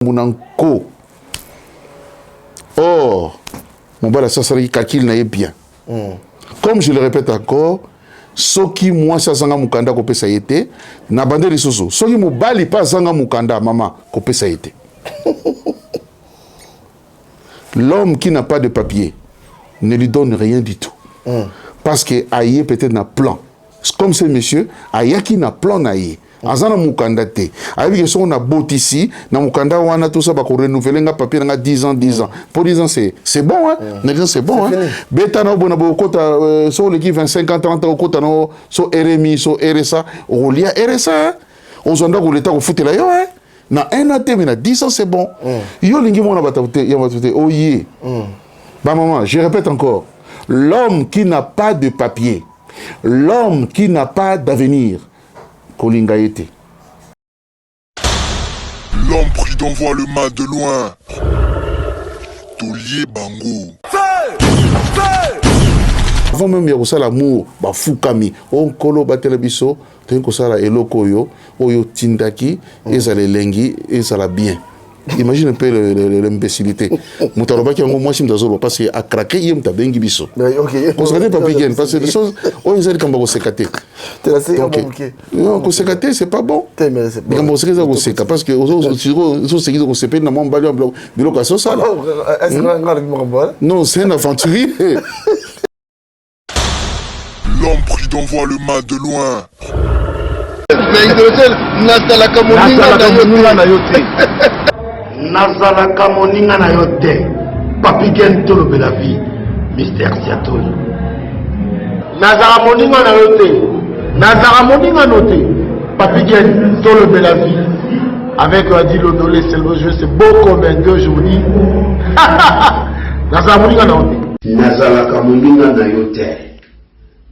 Mounanko. Or, mon bala ça serait kakil na bien. Comme je le répète encore, ce qui moi ça zanga mukanda ko pesa yete, na bande risoso. Ce qui mo bali pas zanga mukanda maman ko pesa yete. L'homme qui n'a pas de papier ne lui donne rien du tout. Parce que aïe peut-être n'a plan. Comme ce monsieur, aïe qui n'a plan aïe. Azana mukanda te. Avec ce on a bot ici, na mukanda wana tout ça ba ko renouveler nga papier nga 10 ans. Pour 10 ans c'est bon hein. C'est bon hein. Beta na bona bo kota so le qui 25 ans 30 ans kota no so RMI so RSA, o lia RSA. On zonda ko l'état ko foutela yo hein. Na un an terminé 10 ans c'est bon. Yo lingi mona batabute ya batabute oye. Ba maman, je répète encore. L'homme qui n'a pas de papier, l'homme qui n'a pas d'avenir, Kolingaïté. L'homme prudent voit le mal de loin. Tolier Bango. Avant même il y a aussi l'amour, bah Fukami, on kolo batelebiso, t'es que ça la eloko yo, oyo tindaki, et ça les lengi, et ça la bien. Imagine un peu l'imbécilité. Moutaroba qui a moi si m'dazolo parce que à craquer il m'ta bengi biso. On se regarde pas bien parce que les choses on les a dit quand on se cater. Non, qu'on se cater c'est pas bon. Quand on se regarde on se cater parce que aux autres c'est qu'ils ont se payé dans mon balai en bloc de location ça. Non, c'est un aventurier. L'homme prudent voit le mal de loin. Nazalaka moninga na yote Papi Gen tolo la vie Mystère Siatoli Nazala moninga na yote Nazala moninga noté Papi Gen tolo la vie avec Adi Lodolé c'est le jeu c'est beau comme un deux aujourd'hui Nazala moninga na yote Nazalaka moninga na yote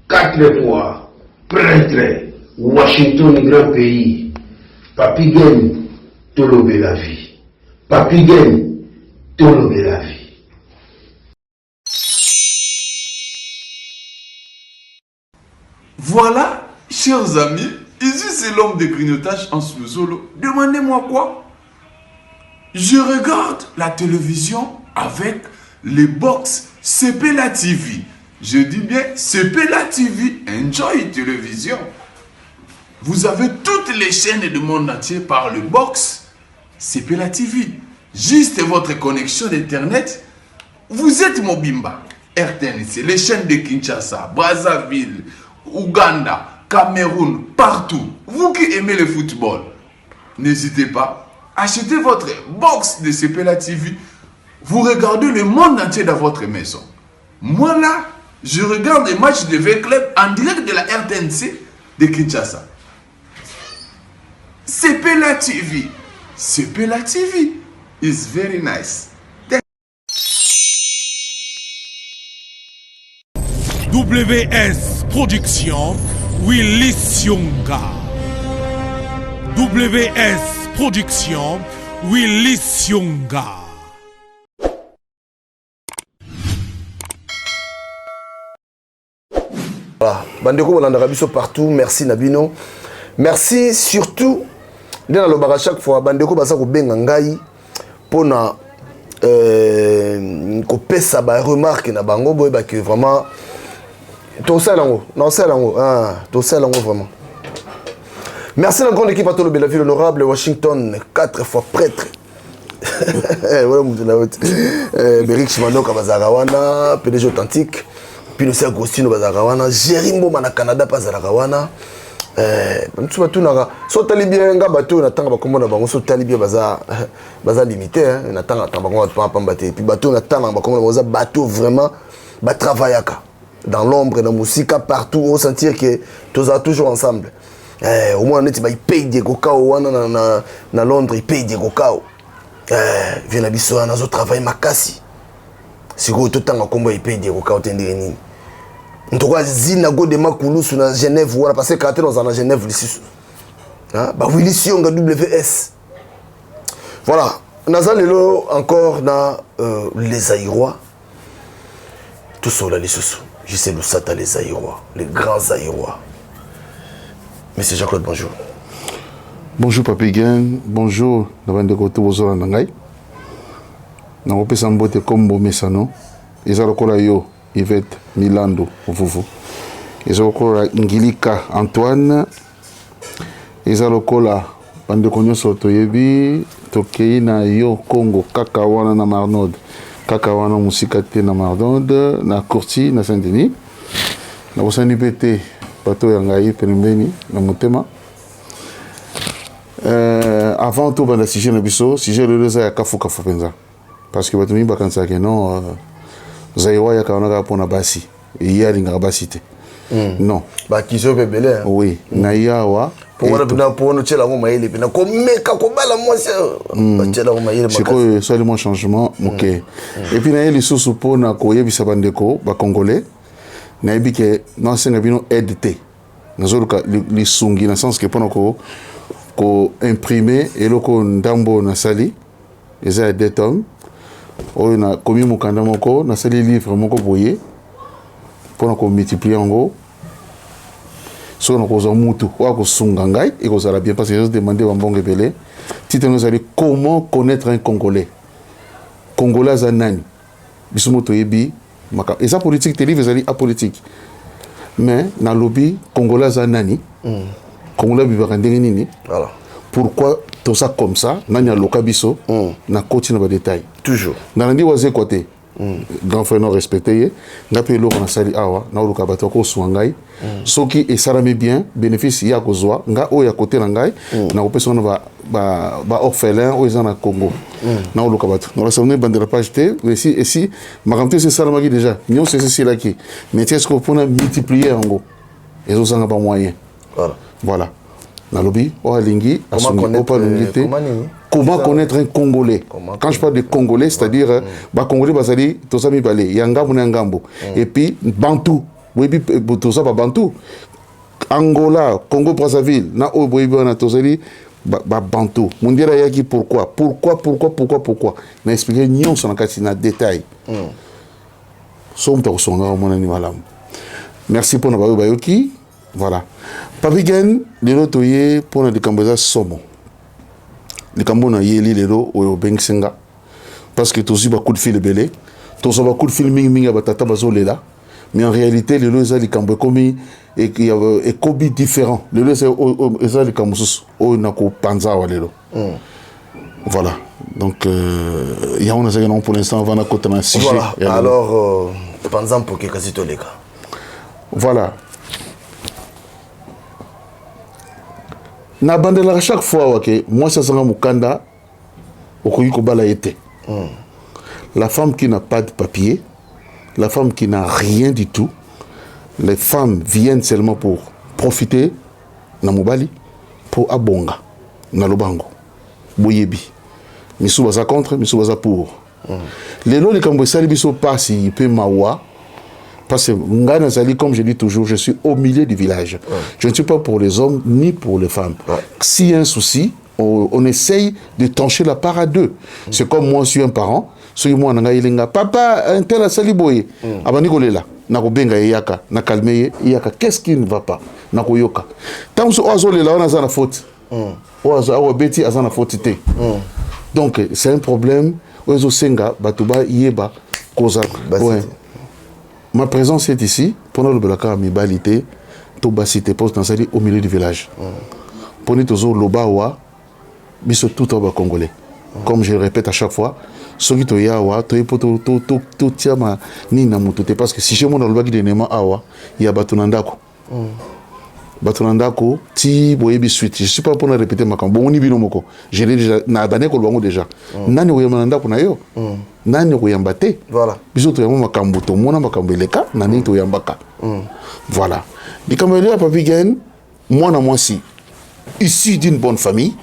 4 fois prêtre Washington grand pays Papi Gen tolo la vie Papi Gen, tolo de la vie. Voilà, chers amis, ici c'est l'homme de grignotage en sous-solo. Demandez-moi quoi? Je regarde la télévision avec les box Sepela TV. Je dis bien Sepela TV, enjoy télévision. Vous avez toutes les chaînes du monde entier par le box Sepela TV. Juste votre connexion d'internet, vous êtes Mobimba, RTNC, les chaînes de Kinshasa, Brazzaville, Ouganda, Cameroun, partout. Vous qui aimez le football, n'hésitez pas, achetez votre box de Sepela TV. Vous regardez le monde entier dans votre maison. Moi là, je regarde les matchs de V-Club en direct de la RTNC de Kinshasa. Sepela TV. Sepela TV is very nice. WS Production, Willy Sionga. WS Production, Willy Sionga. Voilà, bandeko bolanda biso partout, merci Nabino. Merci surtout dans le bar à chaque fois bandeko baza ko benga ngai pona ko pesa ba remarque na bango boy ba que vraiment to salango non salango to salango vraiment. Merci la grande équipe à Tolo Bella Ville honorable Washington 4 fois prêtre. Voilà mutuna wote. Beric Chimanoka bazarawana, PDG authentique, Pinochet Agostino bazarawana, Jerimbo mana Canada bazarawana. Tu vas tout nara. So talibien nga bateau na tanga bakomona bango so talibien baza limité hein na tanga bango pas pambate puis bateau na tanga bakomona baza bateau vraiment ba travaillaka dans l'ombre dans musique partout on sentir que tous a toujours ensemble au moins net ba il paye des kokao wana na Londres il paye des kokao vient na biso na zo travail makasi siko to tanga kombo il paye des kokao tendire nini. En tout cas, Zinago de Makulu sur la Genève, voilà, parce que quand on est en Genève, ici, bah Willy Sionga WS. Voilà, nous encore dans les Aïrois. Tout ça là, les sous. Je sais le Sata, les Aïrois, les grands Aïrois. Monsieur Jean-Claude, bonjour. Bonjour Papi Gen, bonjour na bande koto bozora na ngai. Na kopesa mbote kombo mesano. Eza lokola yo Yvette Milando vuvu. Eza lokola Ngilika Antoine. Eza lokola bande konyoso toyebi tokei na yo Congo kaka wana na Marnode. Kaka wana musika te na Marnode na Courty na Saint-Denis. Na bosani pete bato ya ngai pembeni na motema. Avant tout banda sujet na biso sujet le za ya kafu penza parce que batumi bakansa ke non zaiwa ya kaona pona basi yari nga basi te non ba kiso bebele oui na yawa pour na pour no tshela ngoma ile pina ko meka ko bala mwasi ba tshela ngoma ile c'est quoi soit le changement OK et puis na yeli susu pona ko yebisa bandeko ba congolais na yebike non senga bino aide te nazoluka li sungi na sens que pona ko imprimé et loko ndambo na sali eza des tomes oyo na komi mukanda moko na sali livre moko boye pona ko multiplier ngo so na koza mutu wa ko sunga ngai et ko sala bien parce que je demandé wa mbongo belé titre nous allez comment connaître un congolais za nani biso moto yebi maka eza politique te livre ezali apolitique mais na lobby congolais za nani Congolais bibaka ndenge nini voilà pourquoi tout ça comme ça nanya loka biso na koti na ba détail toujours na ndi waze côté grand frère non respecté ngape loko na sali awa na loka bato ko suangai soki et ça me bien bénéfice ya kozwa nga o ya côté na ngai na ko pesa na ba orphelin o ezana Congo na loka bato na ça ne bandera page te et si makamte c'est ça la magi déjà nyo c'est là qui mais est-ce qu'on peut multiplier en gros et ça n'a pas moyen voilà. Nalobi, comment connaître un Congolais? Quand je parle de Congolais, c'est-à-dire, Congolais, basali, tout ça mi balé, yangambo nyangambo. Et puis, Bantou, oui, tout ça, Bantou. Angola, Congo Brazzaville, na oboibi na tozali, Bantou. Mundira yaki pourquoi? Na expliquer nyon son akati na détail. Somme ta songa mon animalam. Merci pour na bayoki. Voilà. Papi Gen, lelo toye pour na likamboza somo. Likambo na yeli lelo oyo bengsenga. Parce que tozi ba coup de fil belé, tozo ba coup de fil mingi batata bazolela. Mais en réalité lelo eza likambo komi et il y a kobi différent. Lelo eza likambo sus o na ko panza wa lelo. Voilà. Donc il y a on a non pour l'instant avant na côté na sujet. Voilà. Alors panza pour que kasi toleka. Voilà. Na bandela chaque fois que moi ça sera mukanda okoki ko bala été. La femme qui n'a pas de papier, la femme qui n'a rien du tout, les femmes viennent seulement pour profiter na mobali pour abonga na lobango boyebi misu baza contre misu baza pour lelo les kambo sali biso pasi pe mawa. Parce que Ngana Zali, comme je dis toujours, je suis au milieu du village. Je ne suis pas pour les hommes ni pour les femmes. S'il y a un souci, on essaye de trancher la part à deux. C'est comme moi, je suis un parent. Si moi, papa, un tel a sali boye. Abani kolela, nako benga yaka, na kalmeye yaka. Qu'est-ce qui ne va pas? Nako yoka. Tant que oiseau là, on a la faute. Oiseau beti a la faute té. Donc c'est un problème. Oiseau senga, batuba yeba, koza. Ouais. Ma présence est ici pour nous le blacard mi balité to basité poste dans cette au milieu du village. Pour nous toujours lobawa biso tout au congolais. Comme je le répète à chaque fois, ceux qui to yawa to poto to tiama ni na mutote parce que si je mon lobaki de nema awa ya batunandako. Batunandako ti boyebi suite. Je suis pas pour répéter ma cambo oni binomoko. Je l'ai déjà na bané ko bango déjà. Nani oyamandako na yo. Nani oyambate. Voilà. Biso to yamo makambo to mona makambo eleka nani to yambaka. Voilà. Likambo ya Papi Gen, moi na moi si issu d'une bonne famille.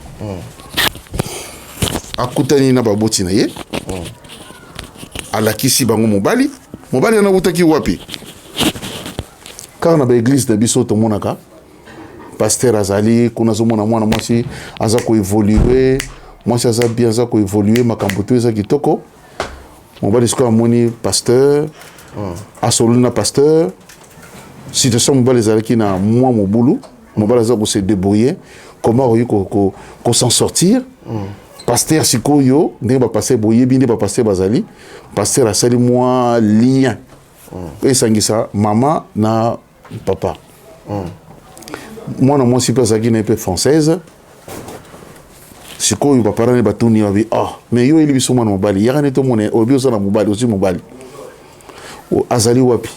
Akutani na baboti na ye. Alakisi bango mobali. Mobali na butaki wapi? Car na ba église de biso to monaka. Pasteur azali kuna zo mona mwana mwasi aza ko évoluer. Mwasi aza bien aza ko évoluer makambo to eza kitoko. Mobali sko amoni pasteur. Asoluna pasteur. Si te sommes mobali ezalaki na mwa mobulu. Mobali aza ko se débrouiller comment qu'on s'en sortir. Pasteur sikoyo ndenge ba passer boyebi ndenge ba passer bazali pasteur asali moi lien et sangisa mama na papa moi na moi si pas aki na peu française sikoyo ba parane batuni wabi mais yo ili biso mwana mobali yaka neto mona obi osana mobali aussi mobali azali wapi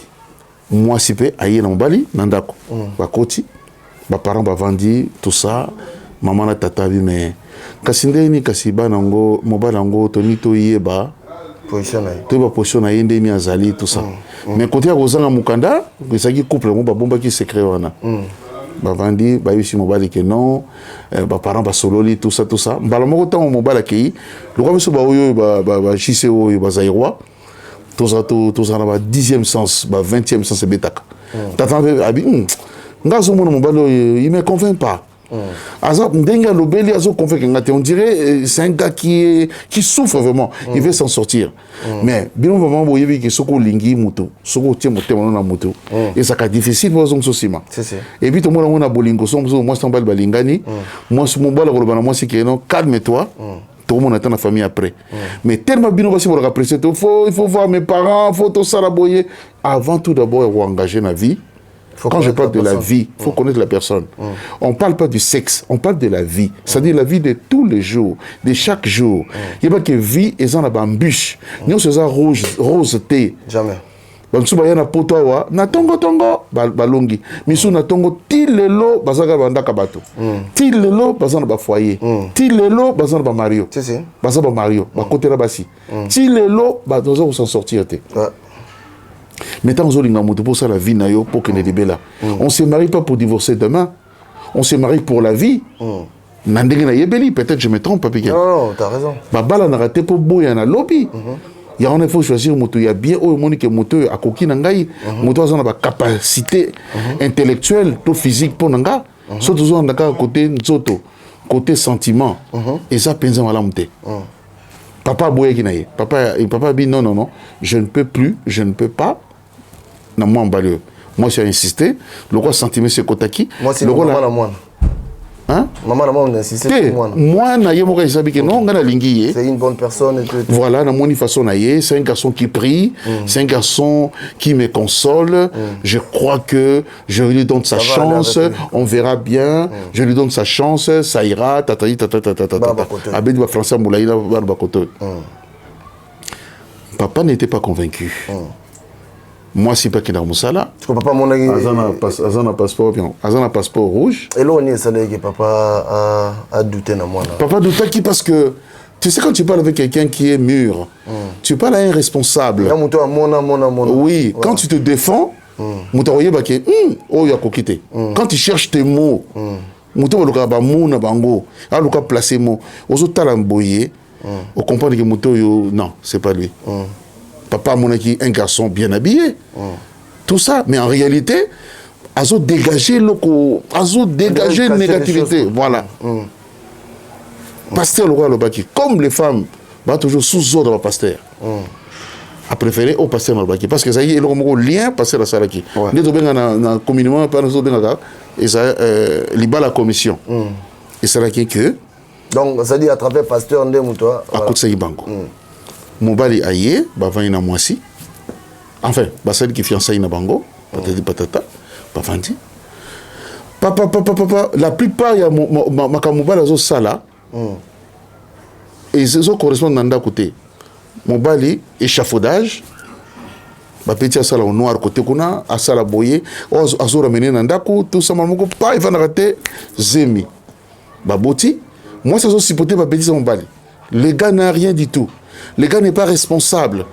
moi si pe aye na mobali na ndako bakoti ba parents ba vandi tout ça maman na tata bi mais kasi ndeni kasi bana ngo mobala ngo toni to yeba position na yende ni azali tout ça mais côté ya kozanga mukanda ezaki couple ngo babomba ki secret wana bavandi bayisi mobali ke non ba parents ba sololi tout ça mbala moko tango mobala ki lokwa biso ba oyo ba chise oyo ba zairwa tout ça na ba 10e sens ba 20e sens betaka tata abi ngazo mona mobali il me convainc pas. On dirait c'est un gars qui souffre vraiment. Il veut s'en sortir. Mais bien moment vous voyez que soko lingi muto, soko tie moto na moto. Et ça est difficile pour son sosima. Et puis tout le monde a bolingo son moi c'est pas balingani. Moi ce mon bal moi c'est que non calme-toi. Tout le monde attend la famille après. Mais tellement bien aussi pour apprécier il faut voir mes parents, faut tout ça la boyer avant tout d'abord engager la vie. Quand je parle de la vie, il faut connaître la personne. On ne parle pas du sexe, on parle de la vie. C'est-à-dire la vie de tous les jours, de chaque jour. Il n'y a pas que vie et ça n'a pas embûche. Nous sommes rose thé. Jamais. Bansuba yana potoa na tongo balongi. Misu na tongo tilelo bazaka bandaka bato. Tilelo bazana ba foyer. Tilelo bazana ba Mario. C'est bazana ba Mario, ba côté la basi. Tilelo bazoza s'en sortir té. Mais tant que pour ça la vie nayo pour que ne libéla. On se marie pas pour divorcer demain. On se marie pour la vie. Nandenge na yebeli peut-être je me trompe pas piqué. Non, t'as raison. Babala na raté pour boya na lobby. Il y a il faut choisir moto ya bien o monique moto a koki nangai. Moto a ba capacité intellectuelle to physique pour nanga. Surtout on ndaka côté nzoto, côté sentiment. Et ça pensa mala monter. Papa boya ki naye. Papa dit non, je ne peux plus, je ne peux pas. Na moi mbalio. Moi j'ai insisté, le roi sentiment c'est kotaki. Moi c'est le roi la moine. Hein? Maman on a insisté pour moi. Moi na yemo ka isabi que non ngana lingi. C'est une bonne personne et tout. Voilà, na moni façon na yé, c'est un garçon qui prie, c'est un garçon qui me console. Je crois que je lui donne sa chance, on verra bien. Je lui donne sa chance, ça ira, tatati tatata. Abedi ba français moulaïla ba koto. Papa n'était pas convaincu. Moi, si pas qu'il a Moussala. Tu comprends pas mon avis. Azana passeport bien. Azana passeport rouge. Et là, on est salé que papa a douté dans moi. Papa doutait qui parce que tu sais quand tu parles avec quelqu'un qui est mûr, tu parles à un responsable. Oui, quand tu te défends, Moutaroye baké, oh ya kokité. Quand tu cherches tes mots, Moutaroye ba mouna bango, aluka placer mot, ozo talamboyer, on comprend que Moutaroye non, c'est pas lui. Papa monaki un garçon bien habillé. Tout ça, mais en réalité, azo dégager une négativité, voilà. Pasteur le roi le baki, comme les femmes, va toujours sous ordre de pasteur. A préféré au pasteur le baki parce que ça y est le lien pasteur la salaki. Les deux na communément par les autres et ça liba la commission. Et c'est là que donc ça dit à travers pasteur ndé toi à côté ça bango. Mobali aye bavani na mwasi. Enfin, basali qui fiançaille na bango, patati patata, bavandi. Papa, la plupart ya makamobala zo sala. Et ça correspond à côté. Mobali échafaudage. Ba petit sala au noir côté kuna, a sala boyer, azo ramener nandaku, tout ça mamoko pas il va rater zemi. Baboti, moi ça zo sipoter ba petit mobali. Le gars n'a rien du tout. Le gars n'est pas responsable.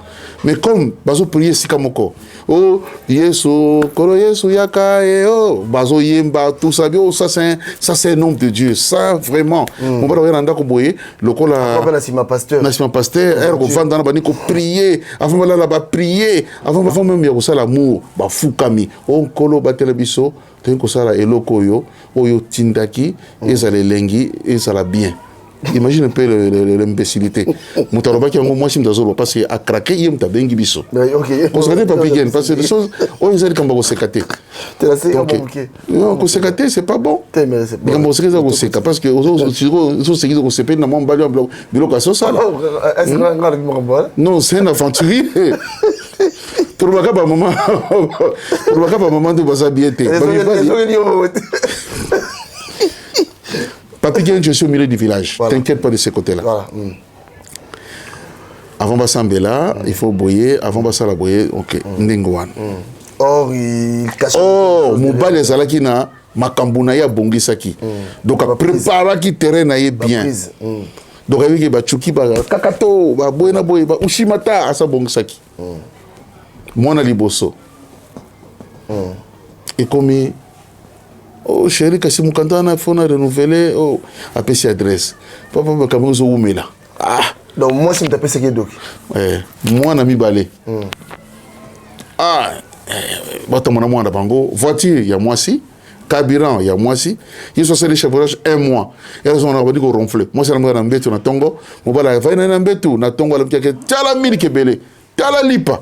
Mais comme bazo prier sikamoko, oh yeso, koro yeso yaka et oh bazo yemba tout ça bien, ça c'est un nom de Dieu, ça vraiment. Mon père regarde ndako boye, lokola. Comme la sima pasteur. La sima pasteur, elle revend dans la bani ko prier, avant là ba prier, avant même ya ça l'amour, ba fukami, on kolo batela biso, ten ko sala eloko yo, oyo tindaki, et ça les lengi, et ça la bien. Imagine un peu l'imbécilité. Moutaroba qui a moi si m'dazolo parce que a craqué il m'ta bengi biso. Constater pas bien parce que les choses on ils allaient comme va sécater. Non, qu'on sécater c'est pas bon. Mais on se réserve au séca parce que aux c'est qu'ils ont sépé na mon balio bloc bilo ça ça. Non, c'est un aventurier. Pour le cas par moment de baza bien té. Papi Gen, je suis au milieu du village. Voilà. T'inquiète pas de ce côté-là. Voilà. Avant Bassambela, il faut boyer. Avant Bassala boyer, ok. Ndengouane. Or, il cache. Oh, Moubal ezalaki na makambuna ya bongisaki. Donc a préparé qui terrain na bien. Donc avec les bachuki ba kakato, ba boyena boye, ba ushimata asa bongisaki. Moi na liboso. Et comme oh chérie, kasi mukanda na fona renouveler oh apesi adresse. Papa ba kamozo umela. Ah, donc moi si m'tapé c'est doc. Moi na mi balé. Ah, bata mona moi na bango, voiture il y a moi si, carburant il y a moi si. Ils sont les chevauchage un mois. Et ils ont dit qu'on ronfle. Moi c'est na ngana mbetu na tongo, mo bala va na mbetu na tongo la mkiake tala mili kebele. Tala lipa.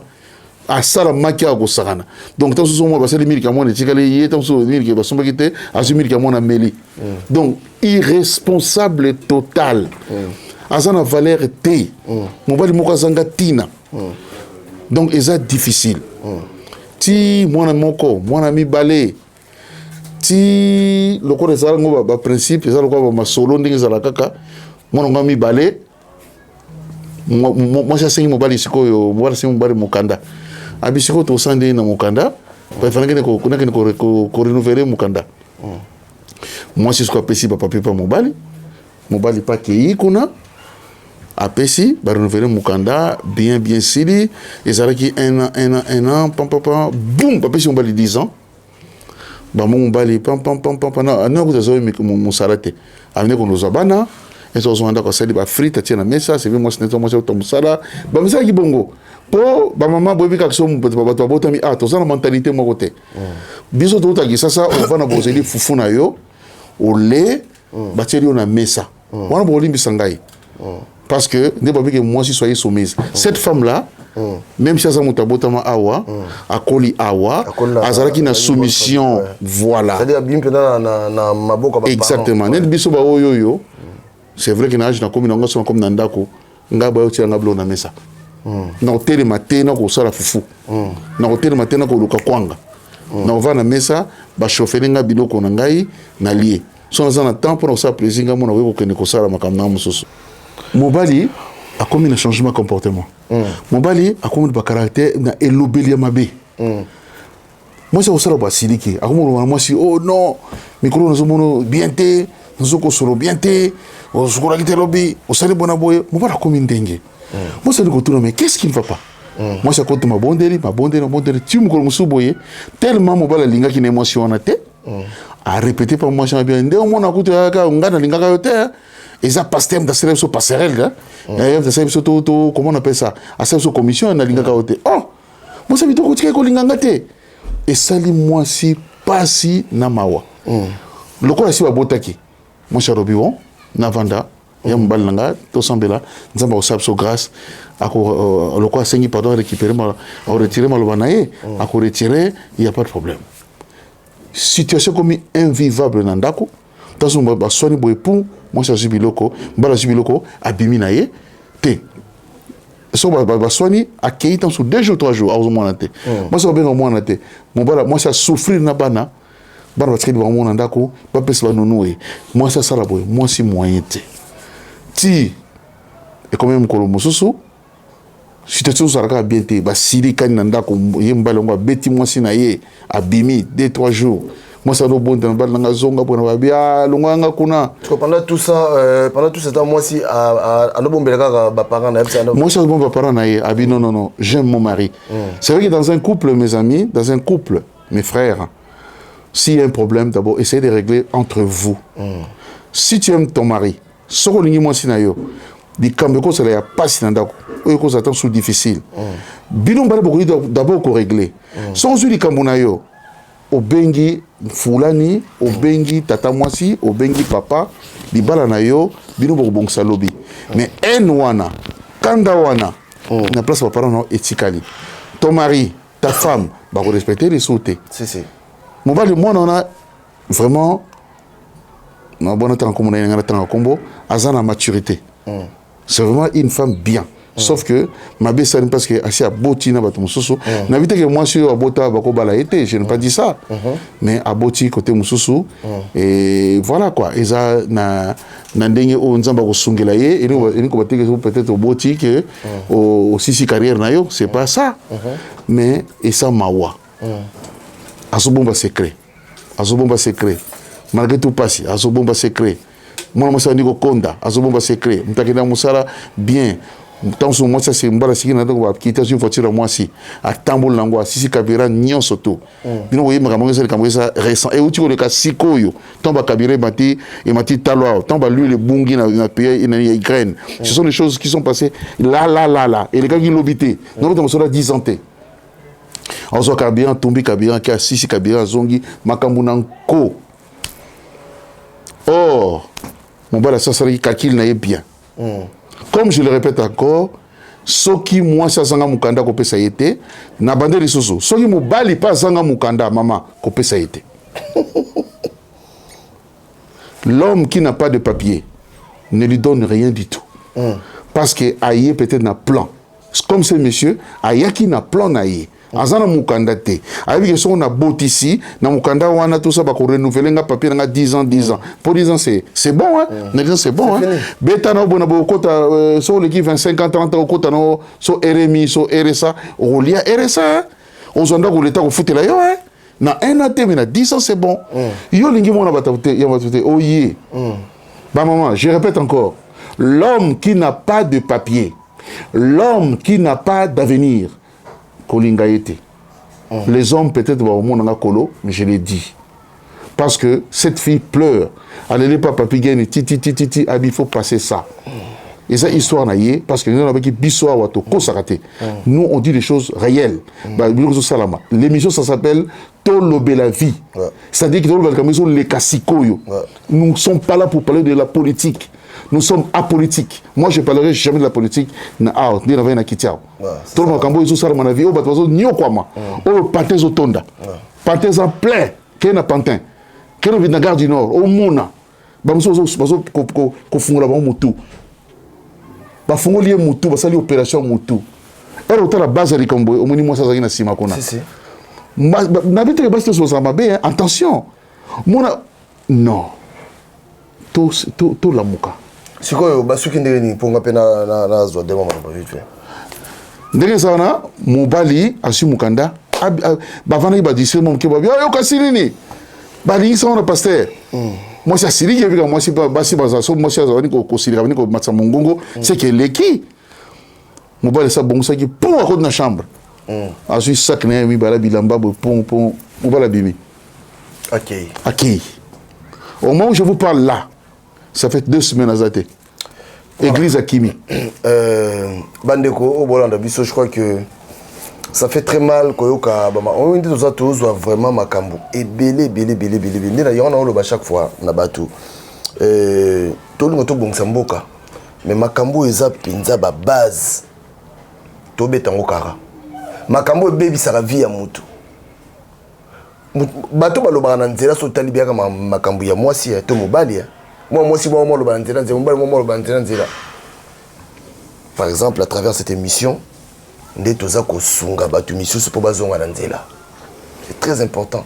À ça la maquia go sarana donc tant so mo ba seli miliki amone tikale yé tant so miliki ba somba kité asu miliki amone meli donc irresponsable total azana valeur té mo bali moko zanga tina donc eza difficile ti mwana moko mwana mi balé ti loko ezala ngo ba principe ezala ko ba masolo ndingi zala kaka mwana ngami balé moi ça c'est mo bali sikoyo mo bali simo bali mokanda abisiko to sande na mukanda pa fanga ko renouveler mukanda moi c'est ce qu'on appelle papa papa mobali pas ki kuna apesi ba renouveler mukanda bien sili ezalaki un an pam boum papa si mobali 10 ans ba mobali pam na ko zo mon salate amene ko nos abana et on s'en d'accord c'est des frites tiens mais ça c'est moi c'est moi c'est ton sala ba misa ki bongo po ba maman bobi ka so ba to botami ah to sana mentalité mo côté biso to ta ça on va na bozeli fufu na yo au lait ba tieli on a mesa wana bo limbi sangai parce que ne pas que moi si soyez soumise cette femme là même si ça mutabotama awa akoli awa azalaki na soumission voilà c'est-à-dire bim na maboko ba exactement net biso ba oyo c'est vrai que na age na komi na ngaso comme na ndako ngaba yo tia ngablo na mesa na hôtel matin na ko sala fufu na hôtel matin na ko luka kwanga na va na mesa ba chauffer nga biloko na ngai na lié so na temps pour ça plaisir nga mona weko kene ko sala makamna mususu mobali a commis un changement de comportement mobali a commis ba caractère na elobeli mabe moi c'est au sala ba siliki a commis moi si oh non micro nous mono bien té nous ko solo bien té au sukura ki telobi au sali bona boye mobali a commis ndenge moi c'est le retour mais qu'est-ce qui ne va pas moi c'est contre ma bondeli tu me connais musuboye tellement mobali linga ki na émotion na té a répéter par moi bien ndé on mona kuta ka ngana linga ka yote et ça pastem da célèbre passerelle là et ça c'est surtout comment on appelle ça à cette commission na linga ka yote oh moi c'est bito ko linga ngate et sali moi si pasi na mawa lokola si babotaki moi charobi bon na vanda ya mbali nanga to sambela nzamba osapso grâce ako lokola sengi pardon récupérer ma retirer maloba nae ako retirer il y a pas de problème situation comme invivable na ndako taso ba soni boy pour moi ça jubiloko mbala jubiloko abimi nae te so ba soni accueilli dans sur 2 jours 3 jours au moins te moi ça bien au moins te mon bala moi ça souffrir na bana bana batiki ba mon ndako ba pesa ba nonoe moi ça sala boy moi si moyen te ti et quand même kolo mususu situation saraka bien te ba sili kan na ndako yembala ngwa beti moi si na ye abimi 2-3 jours moi ça no bon dans bal nga zonga pour na bia longanga kuna pendant tout ce temps moi si à no bombela ka ba parents na moi ça bon ba parents na ye abi non j'aime mon mari c'est vrai que dans un couple mes amis dans un couple mes frères s'il y a un problème d'abord essayez de régler entre vous si tu aimes ton mari soko lingi moi si na yo di kambeko ça ya pas si ndako oyo ko attend sous difficile bino mbala beaucoup d'abord ko régler sans lui di kambuna yo obengi fulani obengi tata mwasi obengi papa libala na yo bino bokobongisa lobi mais en wana kanda wana na place baparent na etikali ton mari ta femme bakorespecte les sautés mobali mwana wana vraiment na bona tanga komona ye ngana tanga kombo aza na maturité c'est vraiment une femme bien sauf que mabe sani parce que asi aboti na bato mosusu na vite que moi sur abota bako bala été je n'ai pas dit ça mais aboti côté mosusu et voilà quoi eza na ndenge o nzamba ko sungela ye et ko bateke peut-être oboti que au sisi carrière na yo c'est pas ça mais et ça mawa azobomba secret malgré tout passé azobomba secret moi moi ndiko konda azobomba secret mtakenda musala bien tant que moi ça c'est mbala siki na donc quitter une voiture moi si à tambol nango sisi kabira nyonso to bino voyez makambo ça récent et uti ko le kasikoyo tomba kabira mati et mati talo tomba lui le bungi na pays na graine ce sont des choses qui sont passées là et les gars qui l'obité non dans cela 10 ans Ozo kabira tombi kabira ki sisi kabira zongi makambo nanko or mon bala ça ça calcul na bien comme je le répète encore, soki moi ça sanga mukanda ko pesa yete na bande risoso soki mobali pas sanga mukanda mama ko pesa yete. L'homme qui n'a pas de papier ne lui donne rien du tout. Parce que aïe peut-être n'a plan. Comme ce monsieur, aïe qui n'a plan naïe. Azana mukanda te. Aïe que son a bot ici, na mukanda wana tout ça ba ko renouveler nga papier nga 10 ans. Pour 10 ans c'est bon hein. 10 ans c'est bon hein. Beta na bona bo kota so le qui 25 ans 30 ans kota no so RMI so RSA, o lia RSA. On zonda ko l'état ko foutre la yo hein. Na un an te mais na 10 ans c'est bon. Yo lingi mona batabute ya batabute oye. Ba maman, je répète encore. L'homme qui n'a pas de papier, l'homme qui n'a pas d'avenir, les hommes peut-être vont au monde en colo, mais je l'ai dit. Parce que cette fille pleure. Elle n'est pas papigène, titi, il faut passer ça. Et ça, histoire naïe, parce que nous avons dit bissoir ou kosarate. Nous, on dit des choses réelles. L'émission, ça s'appelle Tolobe la vie. C'est-à-dire que les kassikoyo. Nous ne sommes pas là pour parler de la politique. Nous sommes apolitiques. Moi, je ne parlerai jamais de la politique. Tout le monde a dit ça, mon avis. Oh, pâtés au tonda. Pâtés en plein. Qu'est-ce pantin? Qu'est-ce que la gare du Nord? Au Mona. Bafungoli mutu basali opération mutu et autant la base de Kambo au moni moi ça na sima kona si na bitre basta so sama be attention mona non to la muka sikoyo basuki ndeni ponga pena na zo de mama ba vite ndenge sana mobali asu mukanda bavana ba dise mom ke ba yo kasilini bali ça on a pasteur moi c'est Siri qui moi c'est pas basi bazaso moi c'est azani ko Siri ko matsa mongongo c'est que leki mobile ça bon ça qui pour à côté de la chambre asu sac na mi bala bilamba pon mobile bibi OK au moment où je vous parle là ça fait 2 semaines à Zate église Akimi bandeko au Bolanda biso je crois que ça fait très mal koyoka bama on dit ça tous vraiment makambo et belé na yona on le chaque fois na batu tout le monde bon samboka mais makambo eza pinza ba base to betango kara makambo baby ça la vie ya mutu bato baloba na nzela so tali biaka makambo ya mwasi ya to mobali ya moi si moi loba nzela nzela mobali moi loba nzela par exemple à travers cette émission nde toza kosunga batu misusu po bazonga na nzela c'est très important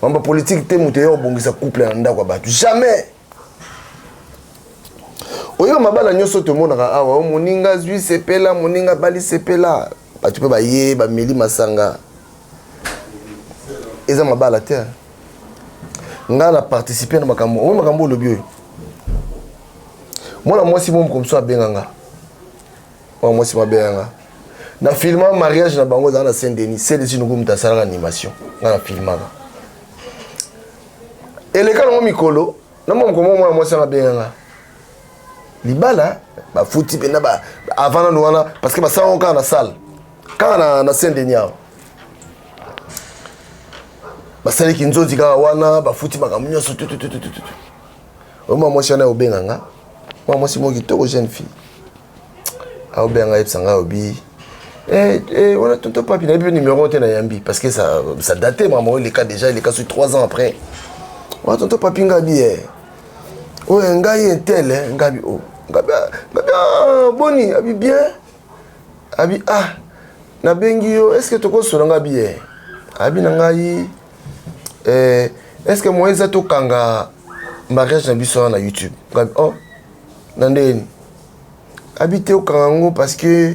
mamba politique te mutu yo bongisa couple na ndako batu jamais oyo mabala nyoso te monaka awa o moninga zui sepela moninga bali sepela batu pe ba ye ba meli masanga eza mabala te nga na participer na makambo lobi oyo mwana mwasi mom comme ça benganga mwana mwasi mabenganga na filma mariage na bango dans la Saint-Denis c'est dessus nous comme ta salle animation na filmaka et les gars mikolo na mom comme moi ça mabenganga libala ba futi bena ba avant na wana parce que ba sa on na salle quand na Saint-Denis basali kinzozi kaka wana bafuti makambo nyonso oma mwasi wana obenganga mwa mwasi mo kitoko jeune fille aobenga yebisanga obi wana tonton papi na yebi numéro te na yambi parce que ça datait maman il est cas déjà il est cas sur 3 ans après wana tonton papi ngabi oyo ngai intel ngabi ngabi boni abi bien abi na bengi yo est-ce que tokosola ngabi abi na ngai est-ce que moi eza tokanga mariage na biso na YouTube ngabi na ndeni abi te okanga ngo parce que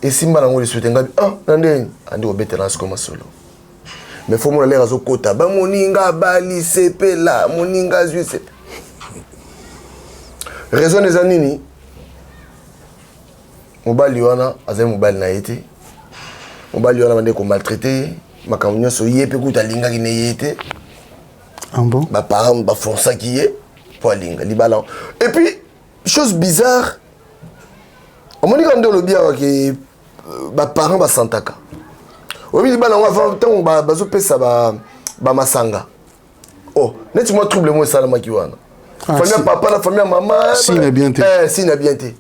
esimba nango le souhaite ngabi na ndeni andi obetela siko masolo mais faut mona lera azokota ba moninga bali sepela moninga zwi sepe raison eza nini mobali wana azali mobali na ye te mobali wana bande komaltraite makambo nyonso ye mpe kuta alingaki ne ye te baparent bafonsaki ye mpo alinga libala et puis chose bizarre omonika nde olobi awa ke baparent basantaka oyebi libala yango avant ntango bazopesa bamasanga neti mwa trouble mo esalamaki wana famille ya papa na famille ya mama signe ya bien te signe ya bien te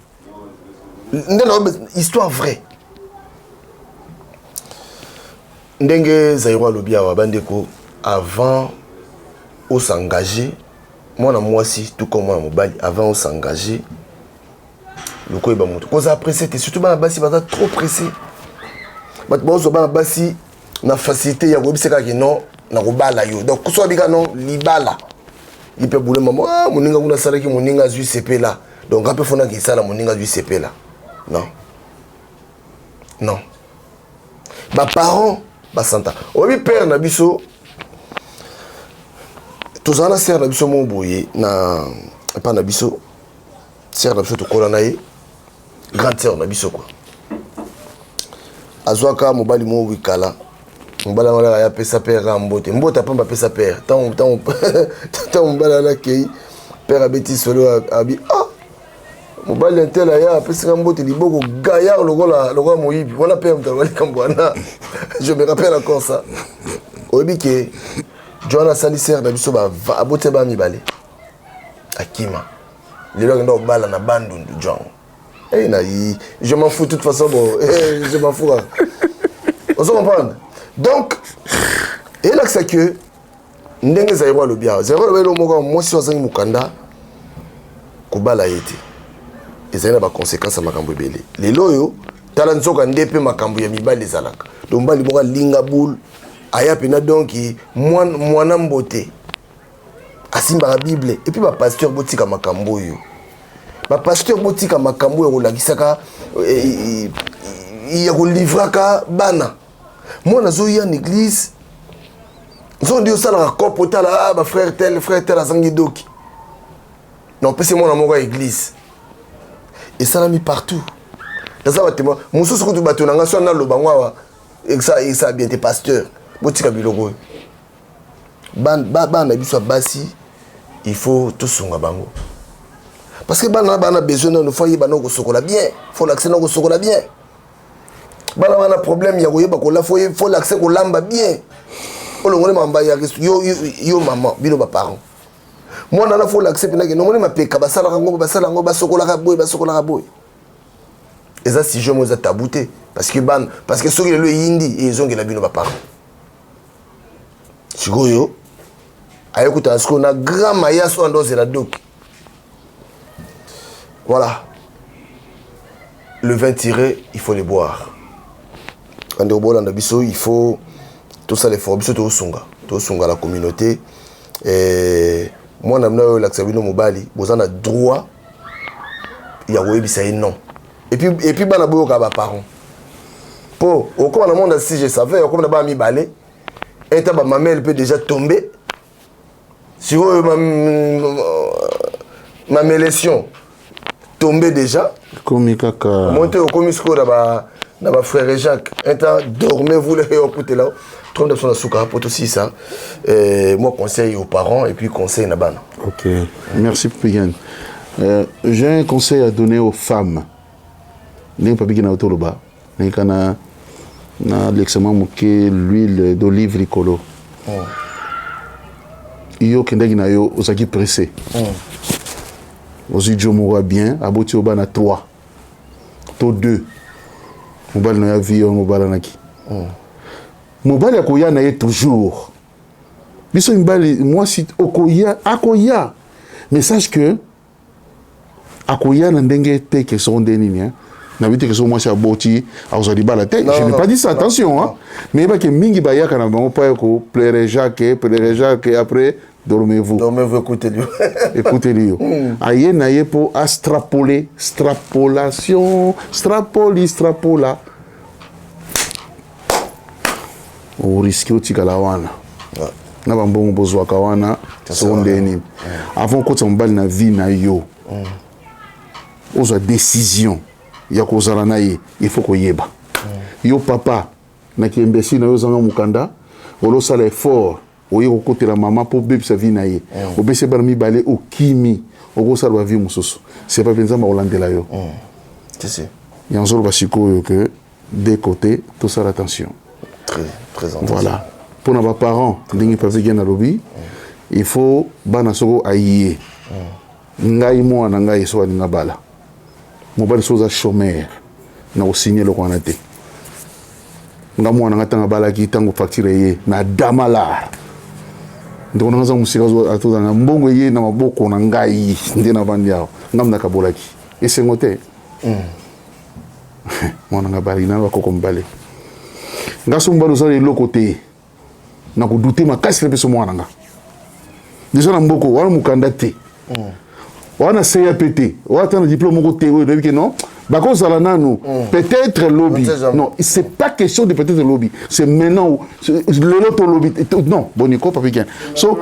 nde na histoire vraie ndenge Zaïro alobi awa bandeko avant on s'engager mwana mwasi tout comme mwana mobali avant on s'engager loko eba moto koza pressé te surtout bana basi baza trop pressé bato bazo bana basi na facilité ya koyebisa kaka non na kobala yo donc koso bika non libala ipe boule maman moninga kuna salaki moninga zui CP là donc après fona ki sala moninga zui CP là non ba parents ba santa obi père na biso tozana sœur na biso mo boye na pas na biso sœur na biso to kola na ye grande sœur na biso quoi azwaka mobali mo wikala mobala wala ya pesa père mbote mbote pamba pesa père tant mobala la kei père abeti solo abi mobali intel ya pesa mbote liboko gaillard lokola moyibi wana père mtawali kambwana je me rappelle encore ça obi ke Joana Saliser na biso ba abote ba mibale akima lelo ndo bala na bandundu John je m'en fous de toute façon bon je m'en fous on se comprend donc et là c'est que ndenge Zaïro lo bien Zaïro lo moko moi si ozangi mukanda ko bala yete ezana ba conséquences makambo ebele lelo yo tala nzoka ndepe makambo ya mibale ezalaka donc mbali moko linga boule aya pena donc mwana mbote asimba la Bible et puis ba pasteur botika makambo yo ba pasteur botika makambo yo kolakisaka ya kolivraka bana mwana zo ya l'église zo ndio sala kopo tala ba frère tel azangi doki non pese mwana moko à église et ça l'a mis partout dans ça batema mususu kutu bato nanga so na lobangwa et ça bien des pasteurs botika biloko bana biso basi il faut tout songa bango parce que bana besoin de fois yeba ko sokola bien faut l'accès ko sokola bien bana problème ya koyeba ko la faut l'accès ko lamba bien olongole mamba ya yo maman bino ba parents moi na faut l'accès pena ke no moni mapeka basala ngo basokola ka boy et ça si je mo za tabouté parce que soki le yindi et zonge la bino ba parents sikoyo ayekuta asko na grand mayaso andoze la doc voilà le vin tiré il faut les boire quand on boit dans biso il faut tout ça les faut biso to sunga la communauté et moi na mna la sabino mobali bozana droit ya koyebisa non et puis bana boyo ka ba parents po au comme dans le monde si je savais comme na ba mi balé et ta ma mère peut déjà tomber si ma mélétion tomber déjà comme kaka monter au comisco na ba frère Jacques et ta dormez vous les écouter là trop de son souka pour aussi ça moi conseil aux parents et puis conseil na bana. OK, merci Pigan. J'ai un conseil à donner aux femmes. N'est pas bien autour là-bas. N'est kana na l'examen moké l'huile d'olive ricolo. Yo kendaki na yo ozaki pressé. Ozi jomo bien, aboti oba na 3. To 2. Mobali na ya vie mobala naki. Mobali akoya na ye toujours. Biso mbali moi si okoya akoya. Mais sache que akoya na ndenge te que son denini hein. Na vite que son moi aboti azali bala te. Je n'ai pas dit ça, attention hein. Mais ba que mingi ba ya kana bango pa ko pleurer Jacques après dormez-vous. Dormez-vous, écoutez-lui. Écoutez-lui. Aïe na ye pour extrapoler, extrapolation, extrapola. O risque au tikalawana. Na bambongo bozwa kawana sondeni. Avant ko tsambali na vie na yo. Oza décision ya kozala na ye, il faut ko yeba. Yo papa na ki imbécile na yo zanga mukanda, olo sala effort. Oye kokotela maman pour bébé sa vie na ye. Obese barmi balé au kimi, oko sala vie mususu. C'est pas benza ma holandela yo. C'est Yanzoro basiko que des côtés tout ça attention. Très important. Voilà. Pour nos parents, ndingi pa vegena lobby, il faut bana soko aïe. Ngai mo na ngai so alinga bala. Mobali soza chômeur na osigner le kwanate. Ngamo na ngata ngabala ki tango facture ye na damala. Donc on a un musika à tout dans un bon ye na maboko na ngai ndena bandia ngamna kabolaki et c'est ngote mwana ngabali na ba kokombale ngaso mbalo za le côté na ko douter makasi le peso mwana nga déjà na mboko wana mukandate wana CAPT wana na diplôme ngote o debi que non bakozala nanu peut-être lobby non c'est pas question de peut-être lobby c'est maintenant le lot lobby non boniko papien so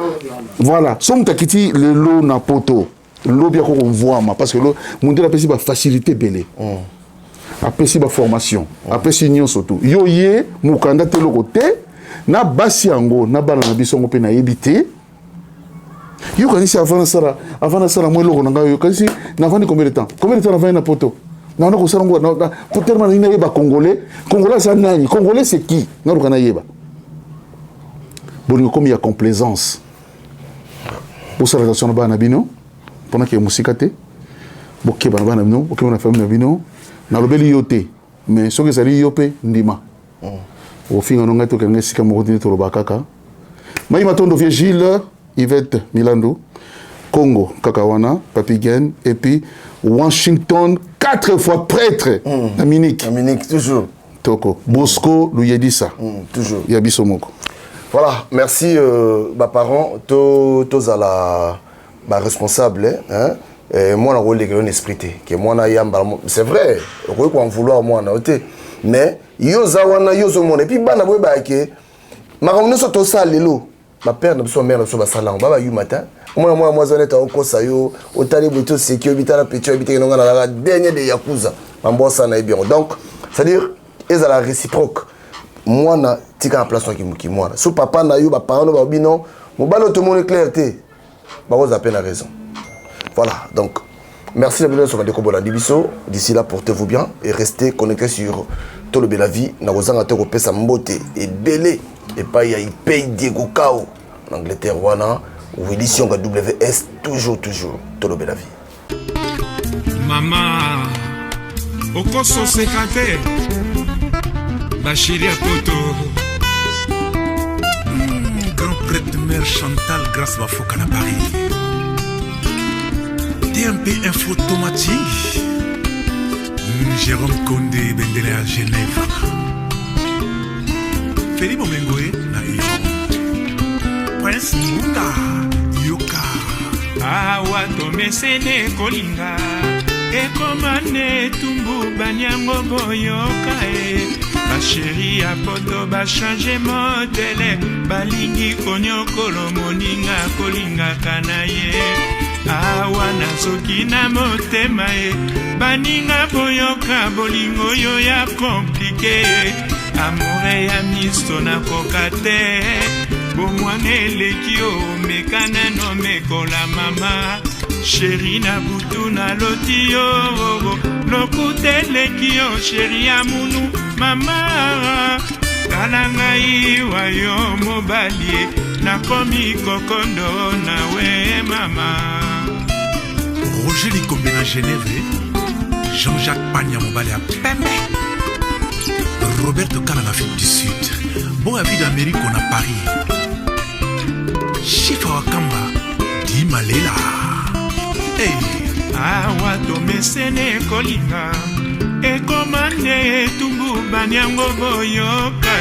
voilà so mutakiti le lot na poto lobby ko convoima parce que le monde la pesi ba facilité belé après si ba formation après si union surtout yo ye mukanda te lokote na basi yango na bala na biso ngope na yebité yo kanisi avant na sala moi loko nga yo kanisi na vandi combien de temps na vandi na poto non non ça non pour tellement il y a congolais ça nani congolais c'est qui non on a yeba bon comme il y a complaisance pour ça relation na bana bino pendant que musikate boké bana bino boké na famille na bino na lobeli yote mais ce que ça li yopé ndima au fin on a to kanga sika mo continue to lobakaka mai matondo vie Gilles Yvette Milando Congo Kakawana Papigen et puis Washington 4 fois prêtre Dominique toujours Toko Bosco Luyedisa toujours Yabisomoko. Voilà, merci parents tous à la responsable hein moi na rôle de esprit que moi na yamba c'est vrai ko en vouloir moi na oté mais yo zawana yo zo mon et puis bana boy ba ke makamno so to sa lelo ma père na so mère na so ba sala ba yu matin moi zoneta au kosa yo otali boto sécurité la petit habité nga na la dernier de yakuza mambosa na bien donc c'est à dire ils à la réciproque moi na tika en place qui moi so papa na yo ba parents ba bino mo balo to mon clarté ba vous appelle la raison voilà donc merci de venir sur la découverte de Dibiso d'ici là portez-vous bien et restez connectés sur Tolobe la vie na kozanga te ko pesa mbote et belé et pas il paye Diego Kao en Angleterre wana ou édition WS toujours Tolobe la vie maman okoso sekate bachiri apoto grand prêtre mère Chantal grâce à Foka na Paris TMP info automatique Jérôme Condé Bendele à Genève Feli Momengoé na Iran Prince Munda Yoka Awa tomesene kolinga Ekomane tumbu banyango boyoka Bachéri apoto bachange modele Balingi konyokolo moninga kolinga kanaye Awa nazoki na motema baninga boyoka bolingo yo ya komplike amore ya miso na kokate bomwane eleki o mekana no mekola mama Chéri na butu na loti yo lokuteleki yo chéri ya munu mama tala ngai wa yo mobali nakomi kokondo na we mama. Roger Likombe na Genève, Jean-Jacques Pagna mobali à Pembe, Roberto Kala en Afrique du Sud, bon avis d'Amérique on a Paris, Chifa Wakamba Di Malela. Hey. Awa to mesene kolinga ekomane tumbu banyango boyoka.